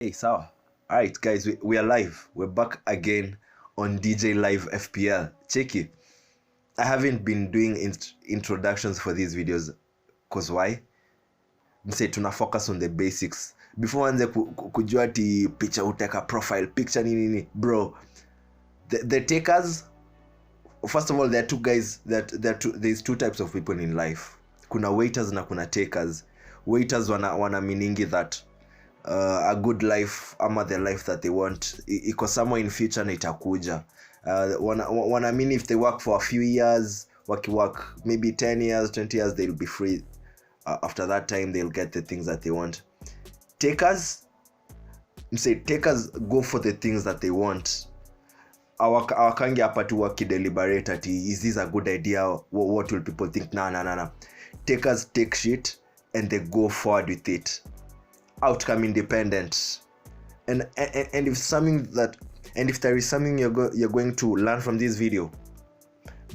Hey, sawa. Alright guys, we are live. We're back again on DJ Live FPL. Checky. I haven't been doing introductions for these videos. Cause why? Mse tuna focus on the basics. Before anze kujua ati picture uteka profile picture nini. Bro, the takers, first of all, there are two guys there's two types of people in life. Kuna waiters na kuna takers. Waiters wana meaningi that a good life ama the life that they want iko somewhere in future na itakuja. Wana mean if they work for a few years, work maybe 10 years 20 years, they'll be free. After that time they'll get the things that they want. Takers go for the things that they want. Awakangi hapa tu wakideliberate ati is this a good idea, what will people think? Nah. Takers take shit and they go forward with it. Outcome independent. And if there is something you're going to learn from this video,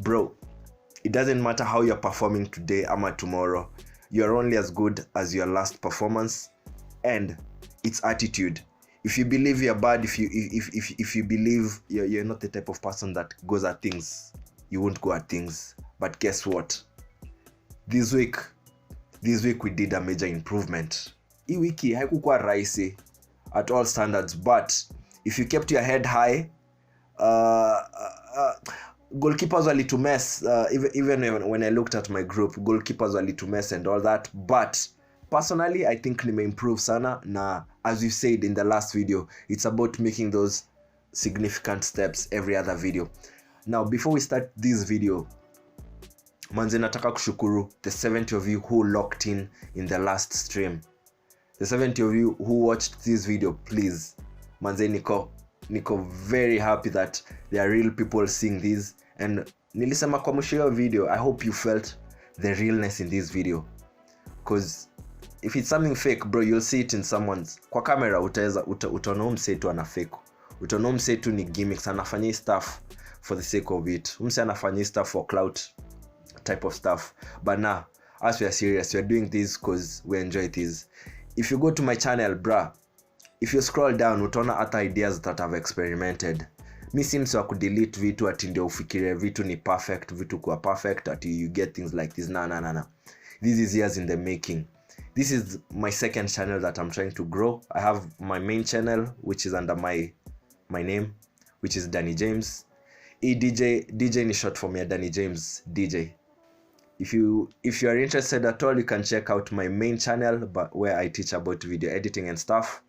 bro, it doesn't matter how you're performing today or tomorrow. You're only as good as your last performance, and it's attitude. If you believe you're bad, if you believe you're not the type of person that goes at things, you won't go at things. But guess what? This week we did a major improvement. Hii wiki haikukuwa rahisi at all standards, but if you kept your head high, goalkeepers were to mess. Even when I looked at my group, goalkeepers were to mess and all that. But personally, I think nime improve sana. Na as we said in the last video, it's about making those significant steps every other video. Now, before we start this video, manze nataka kushukuru the 70 of you who locked in the last stream. The 70 of you who watched this video, please, manze niko very happy that there are real people seeing this. And nilisema kwa mwisho video, I hope you felt the realness in this video, because if it's something fake, bro, you'll see it in someone's. Kwa camera utaona msetu ana fake, utaona msetu ni gimmicks, anafanya stuff for the sake of it, anafanya stuff for clout type of stuff. But now, as we are serious, we are doing this because we enjoy this. If you go to my channel, bruh, if you scroll down, utaona other ideas that I've experimented. Mi si mse wa kudelete vitu ati ndio ufikire vitu ni perfect, vitu kuwa perfect ati you get things like this. Nah. This is years in the making. This is my second channel that I'm trying to grow. I have my main channel, which is under my name, which is Danny James. DJ ni short for me, Danny James DJ. If you are interested at all, you can check out my main channel, but where I teach about video editing and stuff.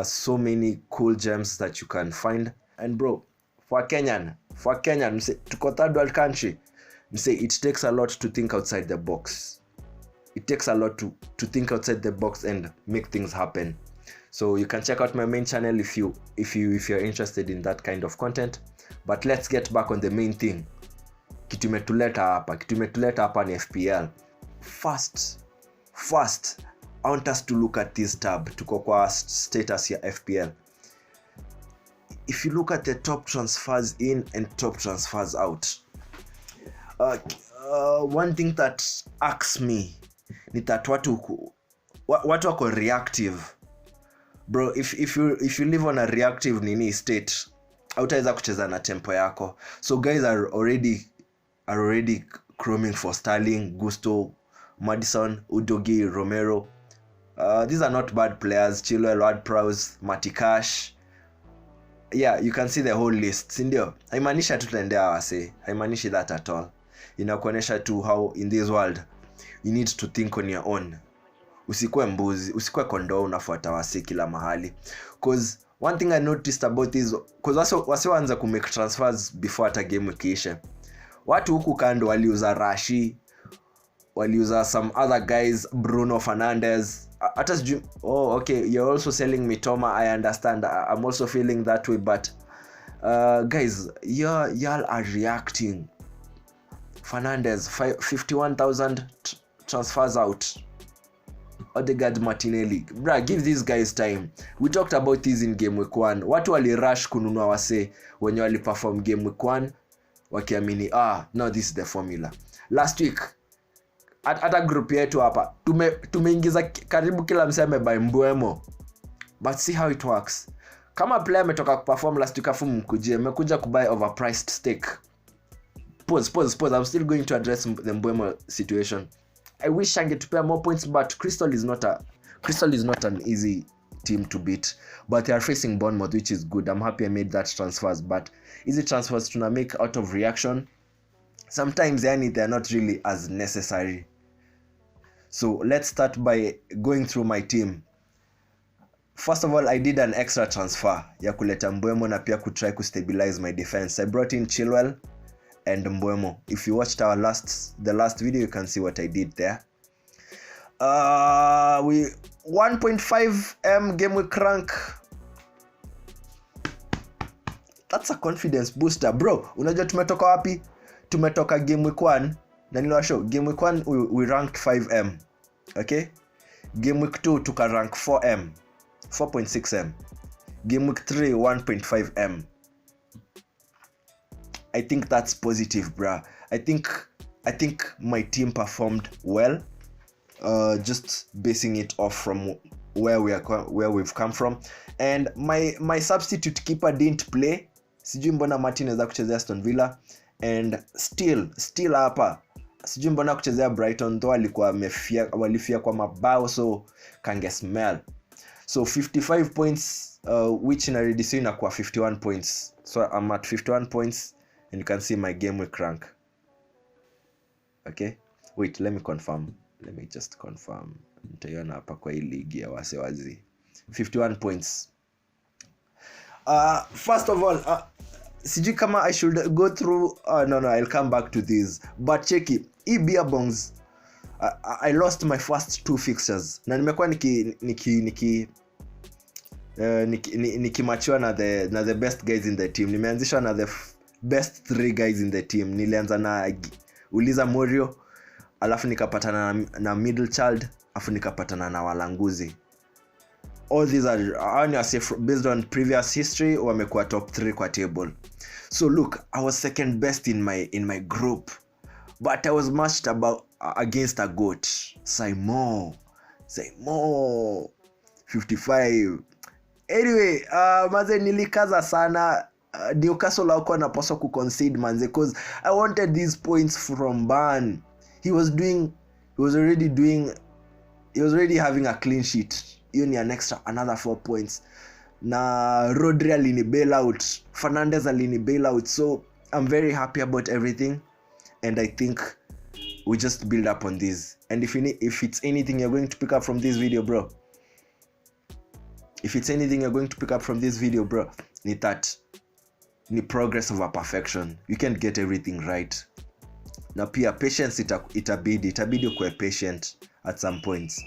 So many cool gems that you can find. And bro, for Kenyan, tuko third world country, it takes a lot to think outside the box. It takes a lot to think outside the box and make things happen. So you can check out my main channel if you're interested in that kind of content. But let's get back on the main thing. Kitu imetuleta hapa ni FPL. First, I want us to look at this tab. Tuko kwa status ya FPL. If you look at the top transfers in and top transfers out, one thing that asks me ni that watu wako reactive. Bro, if you live on a reactive state, hautaweza kucheza na tempo yako. So guys are already chroming for Sterling, Gusto, Madison, Udogi, Romero. These are not bad players. Chilwell, Ward-Prowse, Matikash. Yeah, you can see the whole list. Sindio? Haimanishi tutendea wase. Haimanishi that at all. Inakuonesha tu how in this world you need to think on your own. Usikue mbuzi, usikue kondoo unafuata wase kila mahali. Cause one thing I noticed about this, cause wase waanza ku make transfers before ata game ikiisha. Watu huku kando waliuza Rashi, waliuza some other guys, Bruno Fernandes. Oh, okay, you're also selling me Toma. I understand. I'm also feeling that way, but guys, y'all are reacting. Fernandes, 51,000 transfers out. Odegaard, Martinelli. Bruh, give these guys time. We talked about this in game week 1. Watu wali rush kununua wase wenye wali perform game week 1 wakiamini no, this is the formula. Last week hata group yetu hapa tumeingiza karibu kila mseme by Mbuemo. but see how it works. Kama player ametoka kuperform last week afu mkujie mmekuja kubuy overpriced stake. Pause. I'm still going to address the Mbeumo situation. I wish angetupea more points, but Crystal is not an easy team to beat, but they are facing Bournemouth, which is good. I'm happy I made that transfers, but easy transfers to make out of reaction. Sometimes they're not really as necessary. So let's start by going through my team. First of all, I did an extra transfer ya kuleta Mbeumo na pia kutry kustabilize my defense. I brought in Chilwell and Mbeumo. If you watched the last video, you can see what I did there. We 1.5M GAMEWEEK rank. That's a confidence booster, bro. Unajua tumetoka wapi? Tumetoka GAMEWEEK 1 na niliwashow GAMEWEEK 1 we ranked 5M. Okay? GAMEWEEK 2 tuka rank 4M. 4.6M. GAMEWEEK 3 1.5M. I think that's positive, bruh. I think my team performed well. Just basing it off from where we've come from, and my substitute keeper didn't play. Sijui mbona Martin anaweza kuchezea Aston Villa, and still hapa sijui mbona kuchezea Brighton, though walifia kwa mabao, so kange smell. So 55 points, which in a reduce inakuwa 51 points. So I'm at 51 points, and you can see my GAMEWEEK rank. Okay, wait, let me just confirm. Nitaiona hapa kwa hii ligi ya wasewazi. 51 points. First of all, sijui kama I should go through no, I'll come back to this. But check it. Beer bongs. I lost my first 2 fixtures. Na nimekuwa nikimachiwa na the best guys in the team. Nimeanzishwa na the best 3 guys in the team. Nilianza na Uliza Morio, alafu nikapatana na middle child, alafu nikapatana na Walanguzi. All these are based on previous history, wamekuwa top 3 kwa table. So look, I was second best in my group, but I was matched against a goat, Simon 55. Anyway, manze nilikaza sana. Newcastle hawako napaswa kuconcede manze, because I wanted these points from Ban. He was already having a clean sheet. Hiyo ni another 4 points. Na Rodri alini bail out, Fernandez alini bail out. So I'm very happy about everything, and I think we just build up on this. And if it's anything you're going to pick up from this video, bro, ni progress over perfection. You can't get everything right. Na pia patience itabidi kuwa patient at some points.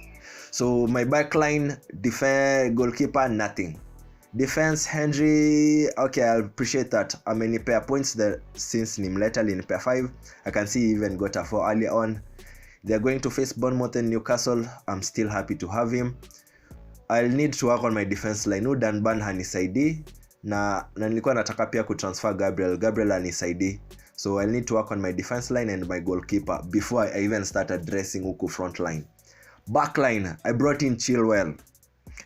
So my backline, defense, goalkeeper, nothing. Defense, Henry, okay, I appreciate that. Amenipea points there since nimleta alinipea 5. I can see he even got a 4 early on. They're going to face Bournemouth and Newcastle. I'm still happy to have him. I'll need to work on my defense line. Danban hanisaidi. Na nilikuwa nataka pia kutransfer Gabriel anisaidi. So I'll need to work on my defense line and my goalkeeper before I even start addressing huku front line. Backline, I brought in Chilwell,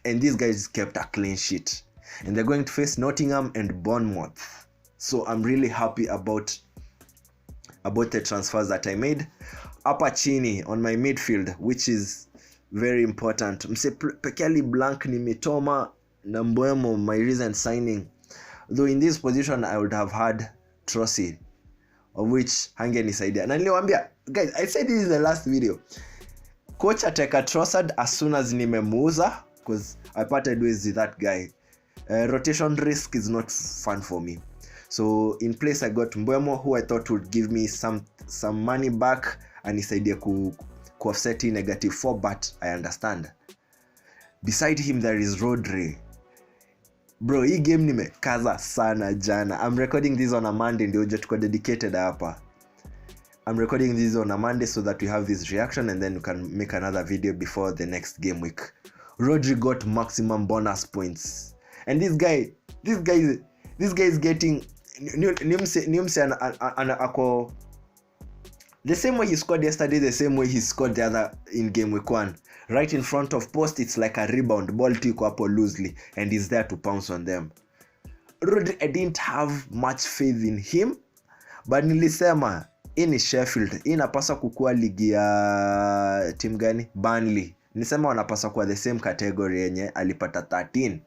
and these guys kept a clean sheet, and they're going to face Nottingham and Bournemouth. So I'm really happy about the transfers that I made. Hapa chini on my midfield, which is very important, mse pekali blank ni Mitoma na Mbeumo, my recent signing. Though in this position I would have had Trossard, of which hangenisaidia. Na niliwaambia, guys, I said this in the last video. Coach ateka Trossard as soon as nimemuuza, because I parted with that guy. Rotation risk is not fun for me. So in place I got Mbeumo, who I thought would give me some money back and nisaidia ku offset -4, but I understand. Beside him there is Rodri. Bro, hii game nimekaza sana jana. I'm recording this on a Monday, ndio tuko dedicated hapa. I'm recording this on a Monday so that we have this reaction, and then we can make another video before the next game week. Rodri got maximum bonus points, and this guy is getting nimse ako the same way he scored yesterday, the same way he scored the other in game week 1. right in front of post, it's like a rebound, ball to iko hapo loosely and he's there to pounce on them. Rodri, I didn't have much faith in him, but nilisema hii ni Sheffield, hii inapaswa kukua ligi ya team gani? Burnley. Nilisema wanapaswa kuwa the same category yenye alipata 13.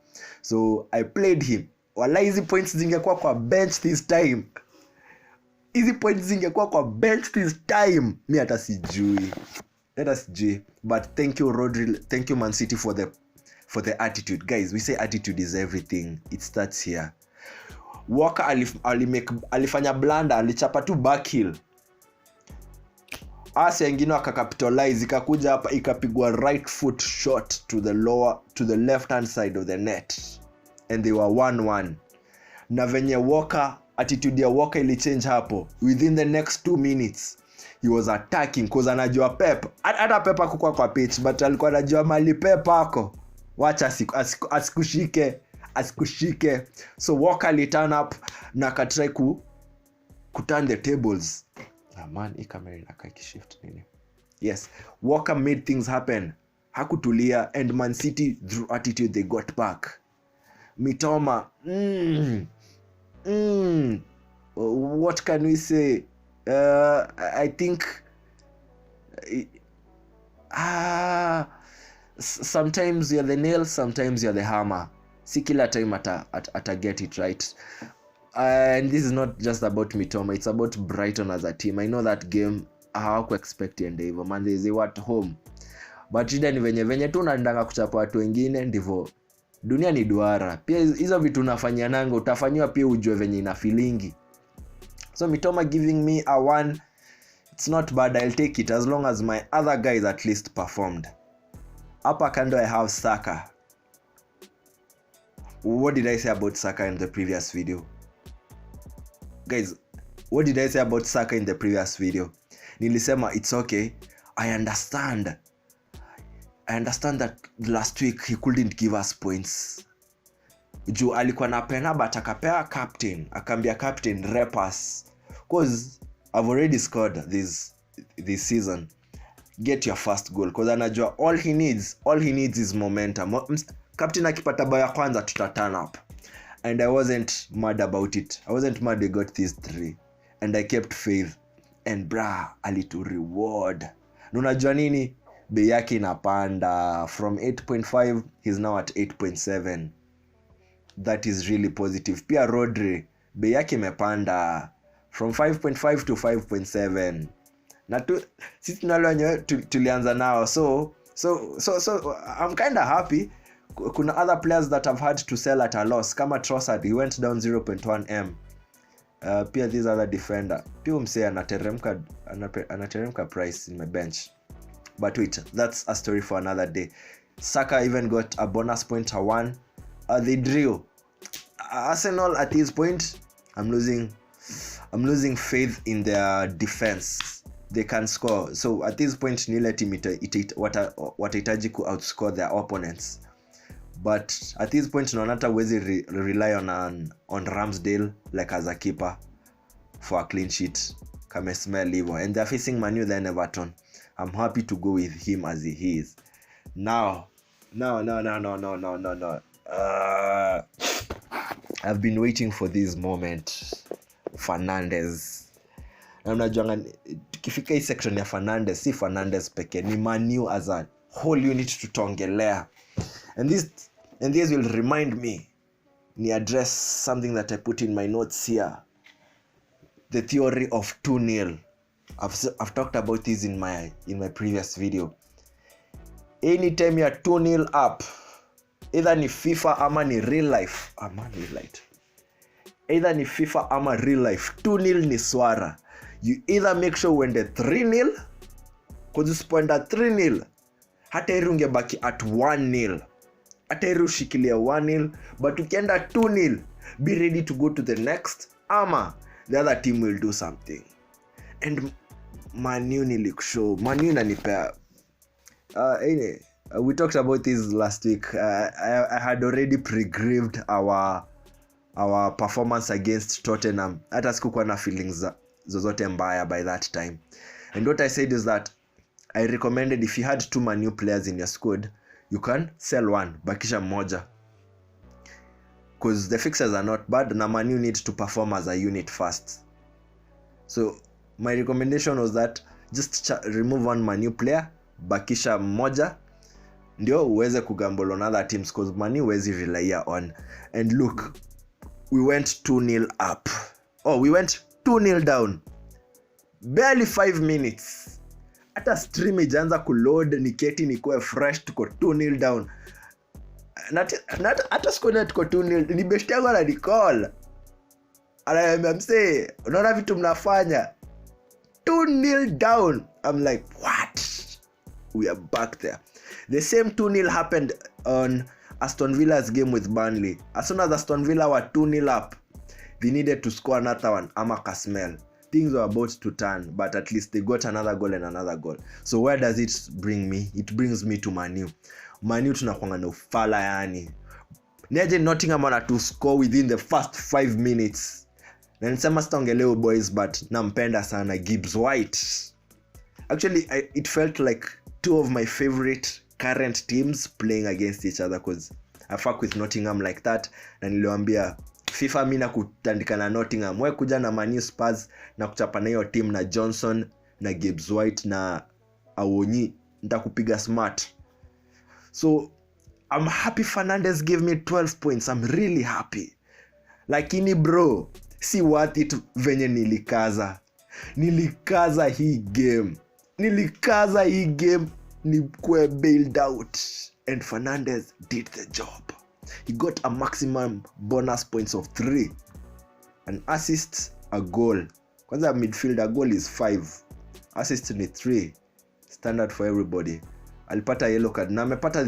So I played him. Wala hizi points zingekuwa kwa bench this time. Mi hata sijui. But thank you Rodri, thank you Man City for the attitude. Guys, we say attitude is everything. It starts here. Walker alifanya blunder, alichapa tu back heel. Asa wengine wakacapitalize, ikakuja hapa ikapigwa right foot shot to the left hand side of the net and they were 1-1. Na venye Walker, attitude ya Walker ili change hapo within the next 2 minutes. He was attacking cause anajua Pep. Hata Pep hakuwa kwa pitch but alikuwa anajua mali Pep ako. Wacha asikushike. So Walker ali turn up na akatry ku turn the tables. Man, hii camera inakaa ikishift nini? Yes, Walker made things happen. Hakutulia and Man City through attitude they got back. Mitoma, what can we say? I think sometimes you're the nail, sometimes you're the hammer. Si kila time ata get it right. And this is not just about Mitoma, it's about Brighton as a team. I know that game hawaku expect ende hivyo, man, they were at home. But shida ni venye tu unandanga kuchapa watu wengine, ndivyo dunia ni duara. Pia hizo vitu unafanya nango utafanywa pia ujue venye ina feelingi. So Mitoma giving me a 1, it's not bad, I'll take it as long as my other guys at least performed. Upper kando I have Saka. What did I say about Saka in the previous video? Guys, what did I say about Saka in the previous video? Nilisema it's okay. I understand that last week he couldn't give us points. Juu alikuwa na pena but akapea captain, akambia captain rep us. Cause I've already scored this season. Get your first goal. Cause anajua all he needs is momentum. Captain akipata bao ya kwanza tuta turn up. And I wasn't mad about it. I wasn't mad we got these 3. And I kept faith. And alitu reward. Unajua nini? Bei yake inapanda. From 8.5, he's now at 8.7. That is really positive. Pia Rodri, bei yake imepanda. From 5.5 to 5.7. Na sisi tunalonyo tulianza nao. So I'm kind of happy. Kuna other players that have had to sell at a loss. Kama Trossard, he went down 0.1 M. Pia this other defender. Pia umse anateremka price in my bench. But wait, that's a story for another day. Saka even got a bonus point, a 1. They drew. Arsenal at this point, I'm losing faith in their defense. They can score. So at this point, nile team watahitaji ku outscore their opponents. But at this point, Nonata wezi rely on Ramsdale like as a keeper for a clean sheet. Kame smell evil. And they're facing Man U then Everton. I'm happy to go with him as he is. Now. I've been waiting for this moment. Fernandes. Na unajua tukifika hii section ya Fernandes, si Fernandes peke, ni Man U as a whole unit tutongelea. And this will remind me ni address something that I put in my notes here. The theory of 2-0. I've talked about this in my previous video. Anytime you're 2-0 up, either ni FIFA ama ni real life. Either ni FIFA ama real life, 2-0 ni swara. You either make sure uende 3-0, cause usipoenda 3-0, hata heri ungebaki at 1-0. Hata heri ushikilia 1-0, but ukienda 2-0, be ready to go to the next, ama the other team will do something. And Man U nilishow, Man U inanipea. Anyway, we talked about this last week. I had already pre-grieved our performance against Tottenham. Hata sikuwa na feelings zozote mbaya by that time. And what I said is that I recommended if you had 2 Man U players in your squad, you can sell one, bakisha mmoja, because the fixtures are not bad na Man U need to perform as a unit first. So my recommendation was that just remove one Man U player, bakisha mmoja, ndio uweze kugamble on other teams, because Man U huwezi rely on. And look, we went 2-0 up. Oh, we went 2-0 down. Barely 5 minutes. Hata stream ijaanza kuload, niketi nikuwe fresh, tuko 2-0 down. Hata sikuwa tuko 2-0, ni best yangu ana recall. I'm saying, unaona vitu mnafanya. 2-0 down. I'm like, what? We are back there. The same 2-0 happened on Aston Villa's game with Burnley. As soon as Aston Villa were 2-0 up, they needed to score another one, ama Kasmel. Things were about to turn, but at least they got another goal and another goal. So where does it bring me? It brings me to Man U. Man U tunakuanga na ufala yani. Neje Nottingham wana to score within the first 5 minutes. Na nisema sitaongelea boys, but nampenda sana Gibbs White. Actually, it felt like 2 of my favorite current teams playing against each other, because I fuck with Nottingham like that. Na niliwaambia FIFA mimi nakutandika na Nottingham, wewe kuja na Man U Spurs na kuchapa na hiyo team na Johnson na Gibbs White na Awonyi, nitakupiga smart. So I'm happy Fernandes gave me 12 points. I'm really happy. Lakini bro, si worth it venye nilikaza hii game. Nikuwe bailed out, and Fernandes did the job. He got a maximum bonus points of 3, an assist, a goal. Kwanza midfielder goal is 5, assist ni 3, standard for everybody. Alipata yellow card na amepata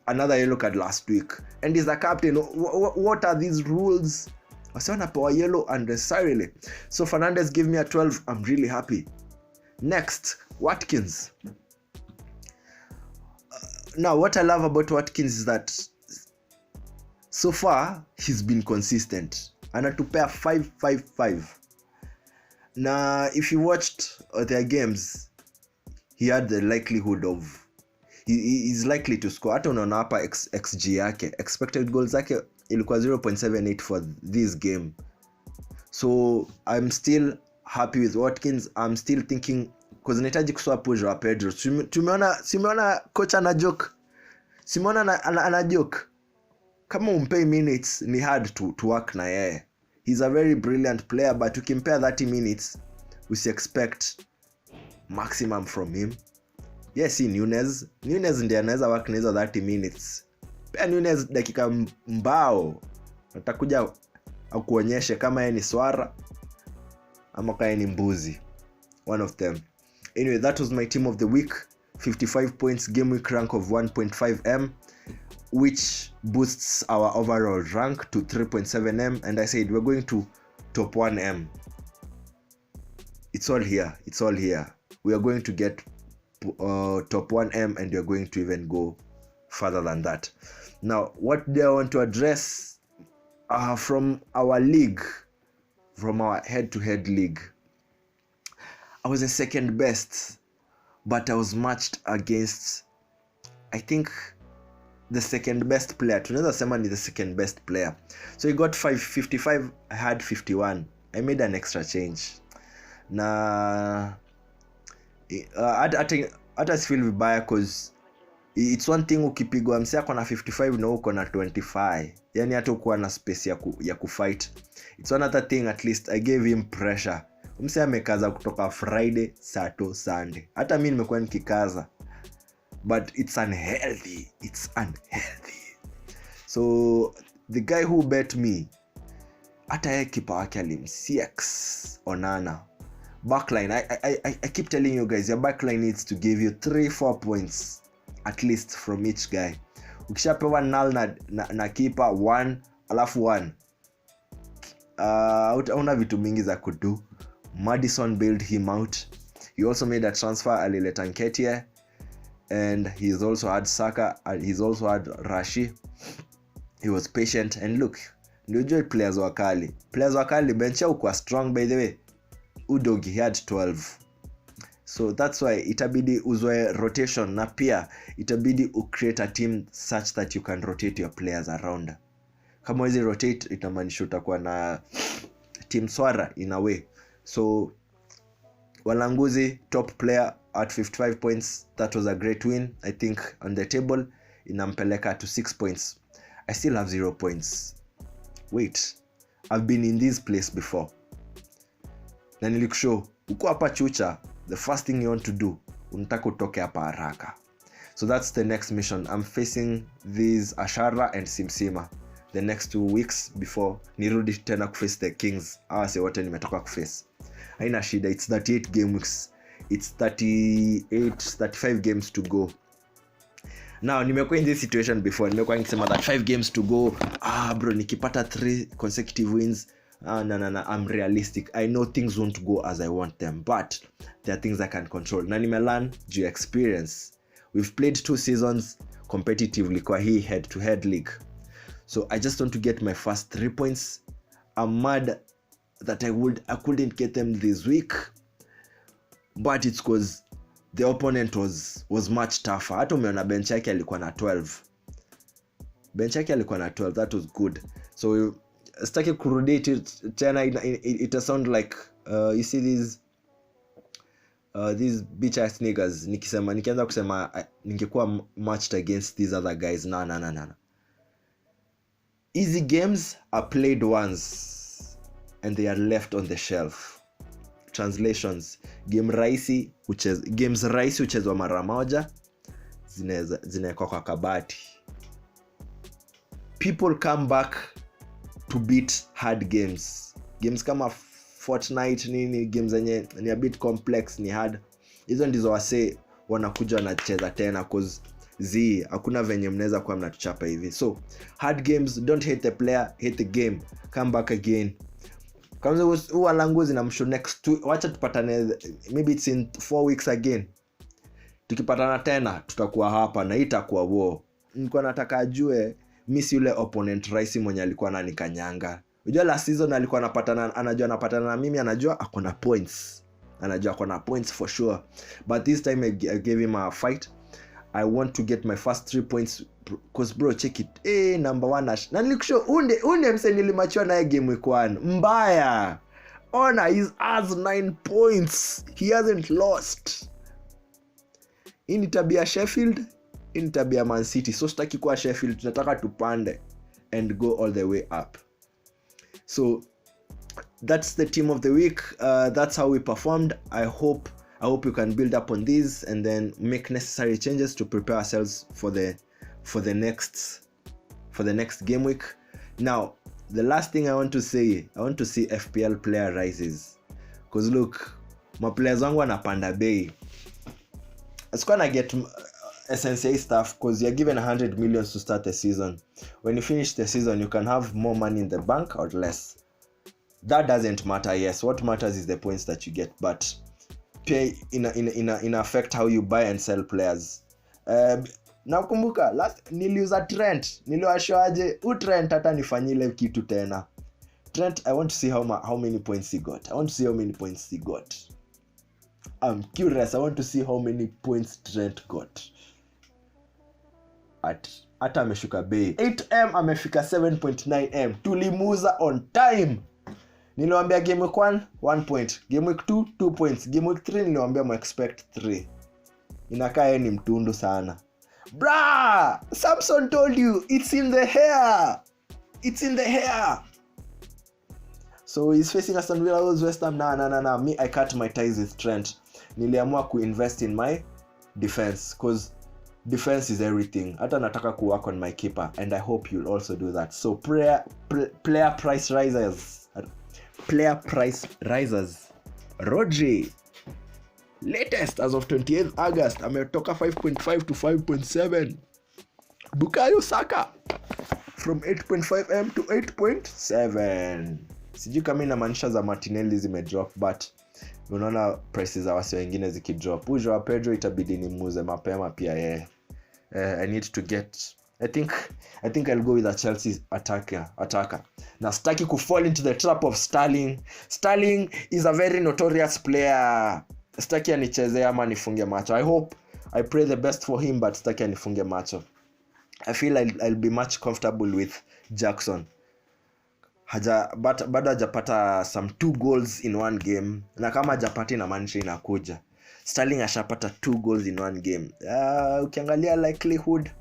another yellow card last week, and he's the captain. What are these rules? Wasiona power yellow unnecessarily. So Fernandes gave me a 12. I'm really happy. Next, Watkins. Now what I love about Watkins is that so far he's been consistent. Anatupea 5-5-5. Now if you watched their games, he had the likelihood of he is likely to score. Hata unaona hapa XG yake, expected goals yake ilikuwa 0.78 for this game. So I'm still happy with Watkins. I'm still thinking, because nahitaji kuswap Joao Pedro. Simeona coach ana joke. Simeona ana joke. Kama umpay minutes ni hard to work na yeye. He's a very brilliant player, but you compare 30 minutes, we expect maximum from him. Yes, Nunez ndiye anaweza work na hizo 30 minutes. Pia Nunez dakika mbao atakuja akuonyeshe kama yeye ni swara ama kama yeye ni mbuzi. One of them. Anyway, that was my team of the week. 55 points, game week rank of 1.5M, which boosts our overall rank to 3.7M, and I said we're going to top 1M. It's all here. We are going to get top 1M, and we are going to even go further than that. Now, what do I want to address from our league, from our head-to-head league? I was the second best, but I was matched against, I think, the second best player. Tunaweza sema ni the second best player. So he got 55, I had 51. I made an extra change. Na hata feel vibaya, because it's one thing ukipigwa msea kwa na 55 na uko na 25. Yani hata ukuwa na space ya kufight. It's another thing, at least I gave him pressure. Msea amekaza kutoka Friday, Saturday, Sunday. Hata mimi nimekuwa nikikaza. But it's unhealthy. So the guy who bet me, hata yeye kipa wake alimcx Onana. Backline, I keep telling you guys, your backline needs to give you 3-4 points at least from each guy. Ukishapewa null na keeper 1 alafu 1, una vitu mingi za kudu. Madison bailed him out. He also made a transfer, alileta Nketiah, and he's also had Saka, he's also had Rashi. He was patient, and look, ndio players wakali bench yao kwa strong. By the way, Udogi, he had 12. So that's why itabidi uzoe rotation, na pia itabidi ucreate a team such that you can rotate your players around. Kama hizi rotate itamaanisha utakuwa na team swara in a way. So Walanguzi, top player at 55 points. That was a great win. I think on the table inampeleka to 6 points. I still have 0 points. Wait, I've been in this place before. Na nilikushow uko hapa chucha, the first thing you want to do unataka utoke hapa haraka. So that's the next mission. I'm facing these Ashara and Simsima the next 2 weeks before nirudi tena kuface the Kings. Awase wote nimetoka kuface. Haina shida, it's 38 game weeks. It's 35 games to go. Now nimekuwa in this situation before. Nimekuwa nikisema that 5 games to go. Bro, nikipata 3 consecutive wins, no, I'm realistic. I know things won't go as I want them, but there are things I can control. Na nimelearn due experience. We've played 2 seasons competitively kwa hii head to head league. So I just want to get my first 3 points. I'm mad that I couldn't get them this week, but it's because the opponent was much tougher. Hata umeona bench yake alikuwa na 12. That was good. So staki kurudate tena, it sound like you see these bitch ass niggas nikianza kusema ningekuwa matched against these other guys. No. Easy games are played once and they are left on the shelf. Translations: games rahisi huchezwa mara moja, zinawekwa kwa kabati. People come back to beat hard games kama Fortnite nini, games zenye ni a bit complex, ni hard. Hizo ndizo wase wanakuja wanacheza tena cause hakuna venye mnaweza kuwa mnatuchapa hivi. So hard games, don't hate the player, hate the game, come back again. Kama Walanguzi na msho next 2, wacha tupatane, maybe it's in 4 weeks again. Tukipatana tena tutakuwa hapa na itakuwa war. Nilikuwa nataka ajue miss yule opponent Raisi mwenye alikuwa ananikanyanga. Unajua last season alikuwa anapatana na mimi, anajua akona points for sure, but this time I gave him a fight. I want to get my first 3 points cause bro, check it. Number 1 Ash. Na nilikushow unde mse nilimachwa naye game week 1. Mbaya. Ona, he has 9 points. He hasn't lost. Hii ni tabia Sheffield, hii ni tabia Man City. So sitaki kuwa Sheffield, tunataka tupande and go all the way up. So that's the team of the week. That's how we performed. I hope you can build up on this and then make necessary changes to prepare ourselves for the next game week. Now, the last thing I want to see FPL player rises, because look, my players wangu wanapanda bei. It's gonna get SNCA stuff because you're given 100 million to start the season. When you finish the season, you can have more money in the bank or less. That doesn't matter. Yes, what matters is the points that you get, but pay in affect how you buy and sell players. Nakumbuka last niliuza Trent, niliwashoaje Trent hata nifanyile kitu tena. Trent, I want to see how many points he got. I'm curious. I want to see how many points Trent got. Hata ameshuka bei. 8M amefika 7.9M. Tulimuza on time. Niliwaambia game week 1 1 point, game week 2 2 points, game week 3 niliwaambia mo expect 3. Inakaa yeye ni mtundu sana. Bra, Samson told you it's in the hair. So he's facing Aston Villa, West Ham. Nah. Me, I cut my ties with Trent. Niliamua kuinvest in my defense because defense is everything. Hata nataka ku work on my keeper and I hope you'll also do that. So player price risers. RODRI, latest as of 28th August, ametoka 5.5 to 5.7. Bukayo Saka from 8.5M to 8.7. Sijui kama inamaanisha za Martinelli zimedrop, but unaona prices za wase wengine zikidrop. Ujo wa Pedro itabidi nimuuze mapema pia yeye. I need to get, I think I'll go with a Chelsea attacker. Na sitaki ku fall into the trap of Sterling. Sterling is a very notorious player. Sitaki anicheze ama nifunge macho. I pray the best for him, but sitaki anifunge macho. I feel I'll be much comfortable with Jackson. Bado hajapata some 2 goals in one game, na kama hajapata inamaanisha inakuja. Sterling ashapata 2 goals in one game. Ukiangalia likelihood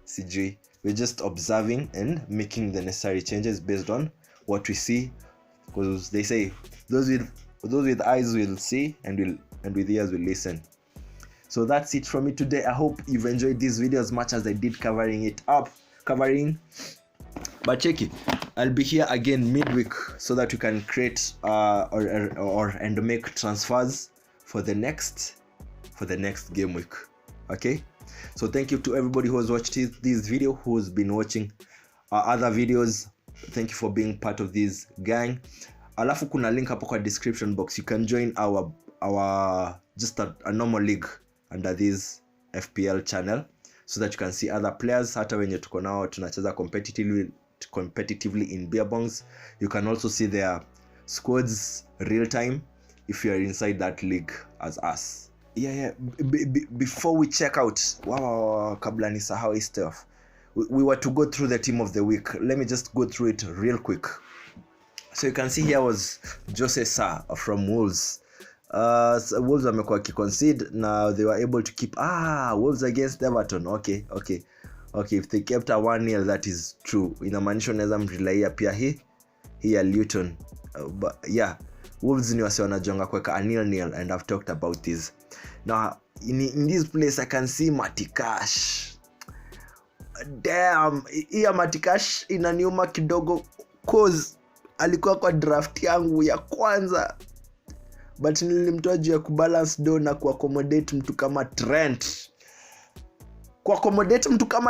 sijui. We're just observing and making the necessary changes based on what we see, because they say those with eyes will see and with ears will listen. So that's it from me today. I hope you've enjoyed this video as much as I did covering. But check it, I'll be here again midweek so that we can create and make transfers for the next game week. Okay, so thank you to everybody who has watched this video, who's been watching other videos. Thank you for being part of this gang. Alafu kuna link hapo kwa description box. You can join our just a normal league under this FPL channel so that you can see other players. Hata wenye tuko nao tunacheza competitively in beer bongs. You can also see their squads real time if you are inside that league as us. Before we check out, kabla nisahau hii stuff, we were to go through the team of the week. Let me just go through it real quick. So you can see here was Jose Sa from Wolves. Wolves wamekuwa kiconcede. Now they were able to keep Wolves against Everton. Okay, if they kept a 1-0, that is true. Inamaanisha unaweza mrelaia pia hii ya Luton. But yeah, Wolves ni wasi wanajonga kweka a 0-0, and I've talked about this. Now in this place I can see Matikash. Damn, hii Matikash inaniuma kidogo cause alikuwa kwa draft yangu ya kwanza, but nilimtoa juu ya kubalance do na kuaccommodate mtu kama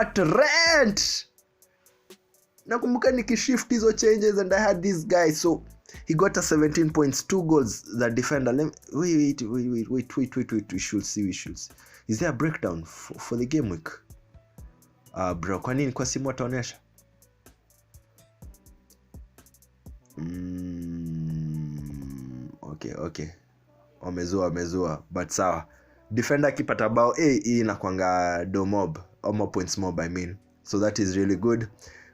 Trent. Nakumbuka nikishift hizo changes and I had this guy, so he got a 17 points, 2 goals. The defender, wait, we should see. Is there a breakdown for the game week? Bro, kwa nini kwa simu ataonyesha? Okay. Wamezua, but sawa. Defender akipata bao hii inakwanga do mob, or more points mob I mean. So that is really good.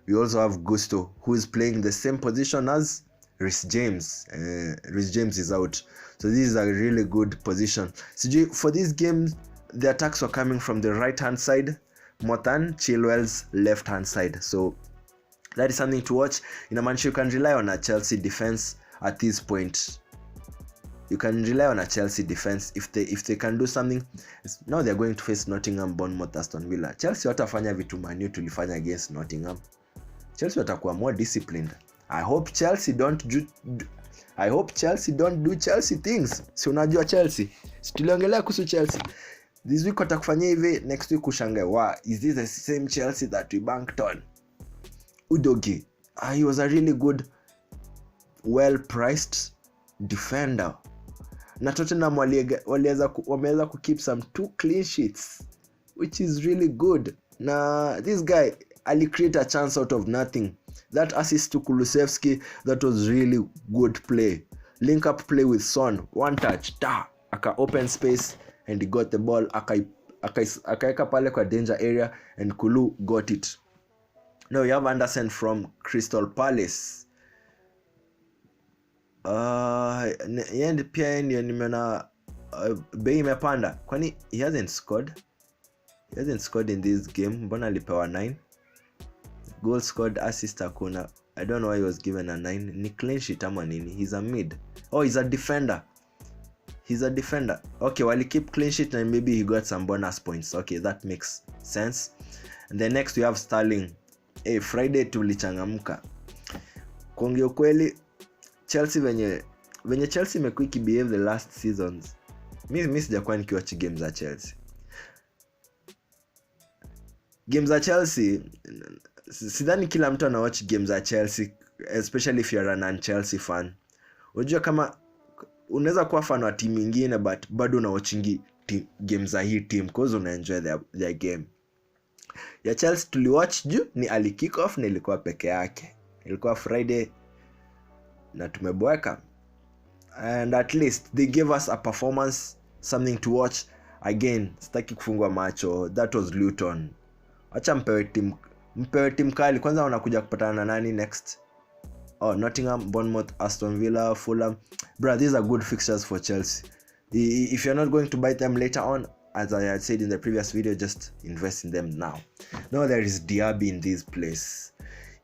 We also have Gusto, who is playing the same position as Reece James. Reece James is out, so this is a really good position. For this game, the attacks were coming from the right hand side more than Chilwell's left hand side, so that is something to watch. You can rely on a Chelsea defense at this point. You can rely on a Chelsea defense if they can do something. Now they're going to face Nottingham, Bournemouth, Aston Villa. Chelsea watafanya vitu Man U tulifanya against Nottingham. Chelsea watakuwa more disciplined. I hope Chelsea don't do Chelsea things. Si unajua Chelsea, si tuliongelea kuhusu Chelsea this week, watakufanyia hivi, next week ushangae, is this the same Chelsea that we banked on? Udogie, he was a really good, well priced defender. Na Tottenham wameweza ku keep some 2 clean sheets, which is really good. Na this guy ali create a chance out of nothing. That assist to Kulusevski, that was really good play. Link up play with Son, one touch, aka open space and he got the ball, akaeka pale kwa danger area and Kulu got it. Now you have Anderson from Crystal Palace. Yeye pia nimeona bei imepanda, kwani he hasn't scored in this game. Mbona alipewa 9 goal scored, assist hakuna. I don't know why he was given a 9. Ni clean sheet ama nini? He's a mid. He's a defender. Okay, while he keep clean sheet and maybe he got some bonus points. Okay, that makes sense. And then next we have Sterling. Friday tulichangamka. Kuongea kweli, Chelsea venye Chelsea imekuwa ikibehave the last seasons. Mimi sijakuwa nikiwatch games za Chelsea. Sidhani kila mtu anawatch games za Chelsea, especially if you're a non-Chelsea fan. Unajua kama unaweza kuwa fan wa team nyingine but bado unawatchingi games za hii team because una enjoy their game. Ya Chelsea tuliwatch juu ni ali kick off na ilikuwa peke yake. Ilikuwa Friday na tumeboeka. And at least they gave us a performance something to watch. Again, sitaki kufungwa macho. That was Luton. Acha mpewe team kali. Kwanza wanakuja kupatana na nani next? Oh, Nottingham, Bournemouth, Aston Villa, Fulham. Bruh, these are good fixtures for Chelsea. If you're not going to buy them later on, as I had said in the previous video, just invest in them now. Now there is Diaby in this place.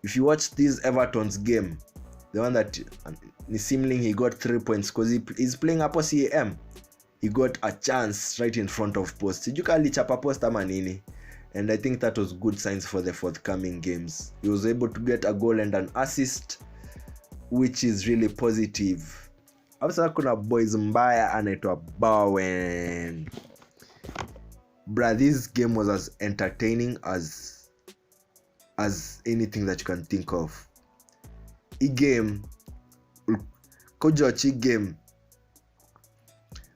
If you watch this Everton's game, the one that Simling, he got 3 points because he's playing up CAM. He got a chance right in front of post. Sijui chapa post ama nini. And I think that was good signs for the forthcoming games. He was able to get a goal and an assist, which is really positive. Hapa kuna boys mbaya anaitwa Bowen. Bruh, this game was as entertaining as anything that you can think of. Game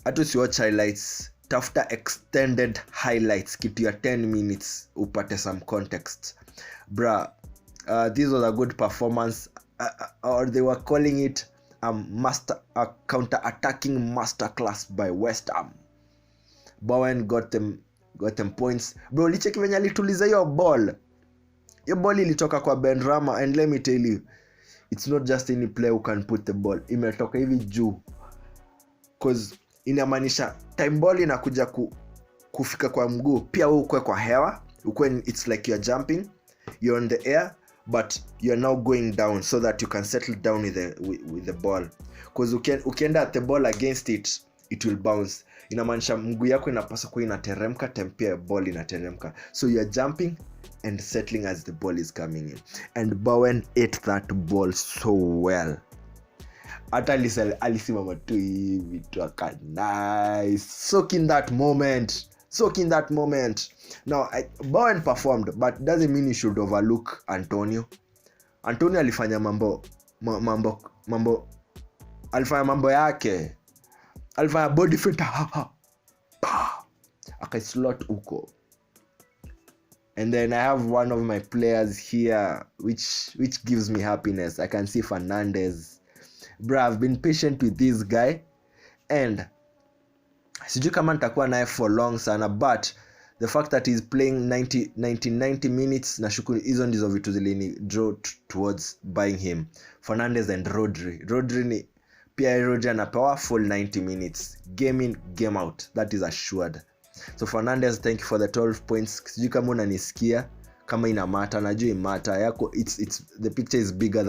hata si watch highlights, tafuta extended highlights, kitu ya 10 minutes upate some context. Bruh, this was a good performance, or they were calling it a counter-attacking masterclass by West Ham. Bowen got them points. Bro, licheki venye alituliza hiyo ball. Hiyo ball ilitoka kwa Benrahma, and let me tell you, it's not just any player who can put the ball. Imetoka hivi juu. Cause inamaanisha time ball inakuja kufika kwa mguu, pia wewe ukwe kwa hewa, it's like you're jumping, you're on the air, but you're now going down so that you can settle down with the ball. Cause ukienda at the ball against it will bounce. Inamaanisha mguu yako inapaswa kuwa inateremka, tempia ball inateremka. So you're jumping and settling as the ball is coming in. And Bowen ate that ball so well. Hata alisimama tu hivi tu aka nice. Soak in that moment. Now, Bowen performed, but doesn't mean you should overlook Antonio. Antonio alifanya alifanya mambo yake. Alifanya body fit. Slot uko. And then I have one of my players here which gives me happiness. I can see Fernandes. Bro, I've been patient with this guy, and sijui kama nitakuwa naye for long sana, but the fact that he's playing 90 minutes, na shukuru hizo ndizo vitu zilini draw towards buying him. Fernandes and Rodri ni pia Rodri anapewa full 90 minutes, game in game out, that is assured. So Fernandes, thank you for the 12 points. Sijui kama unanisikia, kama ina matter, najua imata yako, it's the picture is bigger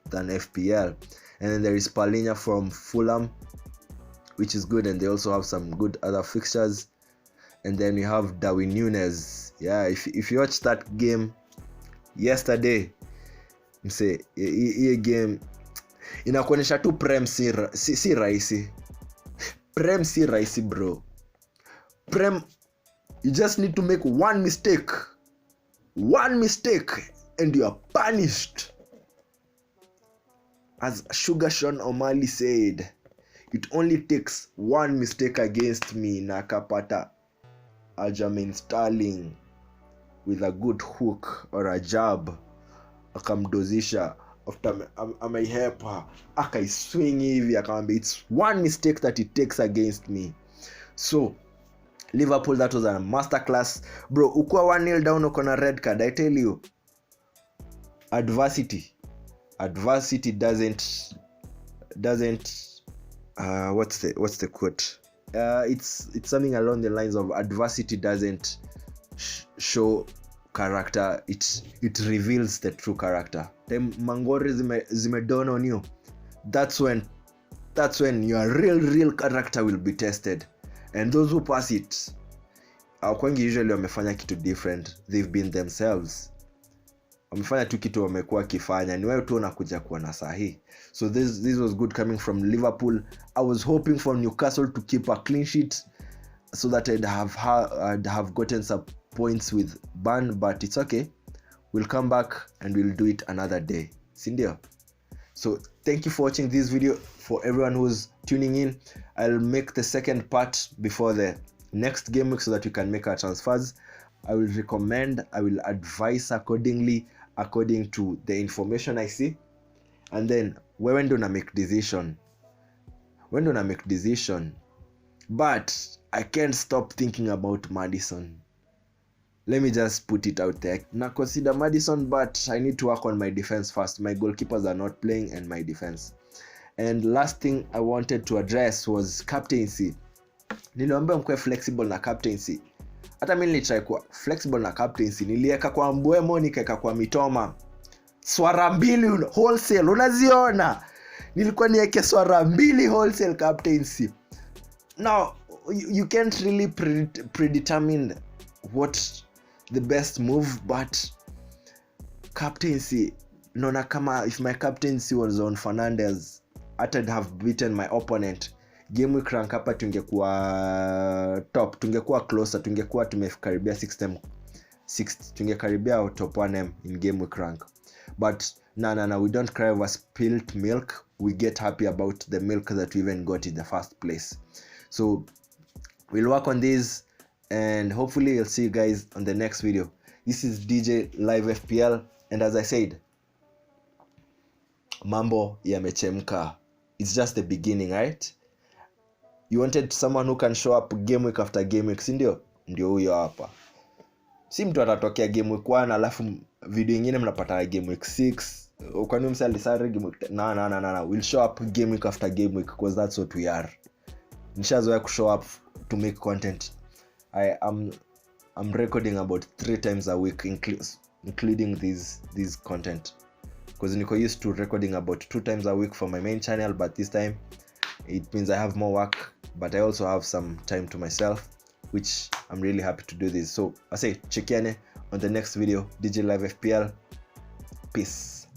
than FPL. And then there is Palhinha from Fulham, which is good, and they also have some good other fixtures. And then we have Darwin Núñez. Yeah, if you watched that game yesterday, mse hii game inakuonyesha tu Prem si rahisi. Prem si rahisi, bro. Prem, you just need to make one mistake and you are punished. As Sugar Sean O'Malley said, it only takes one mistake against me na akapata Aljamain Sterling with a good hook or a jab, akamdozisha after ameihepa akaiswing hivi akamwambia it's one mistake that it takes against me. So Liverpool, that was a masterclass, bro. Ukua 1-0 down, uko na red card. I tell you, adversity doesn't what's the quote? It's something along the lines of adversity doesn't show character, it reveals the true character. Them mangori zimedone on you, that's when your real character will be tested. And those who pass it, kwangi usually wamefanya kitu different, they've been themselves, wamefanya tu kitu wamekuwa kifanya, ni wewe tu unakuja kuwa na sahi. So this was good coming from Liverpool. I was hoping for Newcastle to keep a clean sheet so that I'd have gotten some points with Burn, but it's okay, we'll come back and we'll do it another day, sindio? So thank you for watching this video. For everyone who's tuning in, I'll make the second part before the next game week so that you can make our transfers. I will recommend, I will advise according to the information I see. And then when do I make decision? but I can't stop thinking about Maddison. Let me just put it out there. Now consider Maddison, but I need to work on my defense first. My goalkeepers are not playing and my defense. And last thing I wanted to address was captaincy. Niliambia mkwe flexible na captaincy. Hata mimi nilitry kuwa flexible na captaincy. Niliweka kwa Mbwemo, nikaweka kwa Mitoma. Swara mbili wholesale, unaziona? Nilikuwa niweke swara mbili wholesale captaincy. Now you can't really predetermine what the best move, but captaincy, naona kama if my captaincy was on Fernandez, I'd have beaten my opponent. Game week rank hapa tungekuwa top, tungekuwa closer, tungekuwa tumekaribia 6 tungekaribia top 1M in game week rank. But no, we don't cry over spilled milk. We get happy about the milk that we even got in the first place. So we'll work on this, and hopefully you'll see you guys on the next video. This is DJ Live FPL, and as I said, mambo yamechemka. It's just the beginning, right? You wanted someone who can show up game week after game week, si ndio? Ndio huyo hapa. Si mtu atatokea game week 1 alafu video nyingine mnapata game week 6. Kwani msali sare game week no. We'll show up game week after game week because that's what we are. Nishazoea ku show up to make content. I'm recording about 3 times a week, including these content, because niko used to recording about 2 times a week for my main channel, but this time it means I have more work, but I also have some time to myself, which I'm really happy to do this. So I say check in on the next video. DJ Live FPL, peace.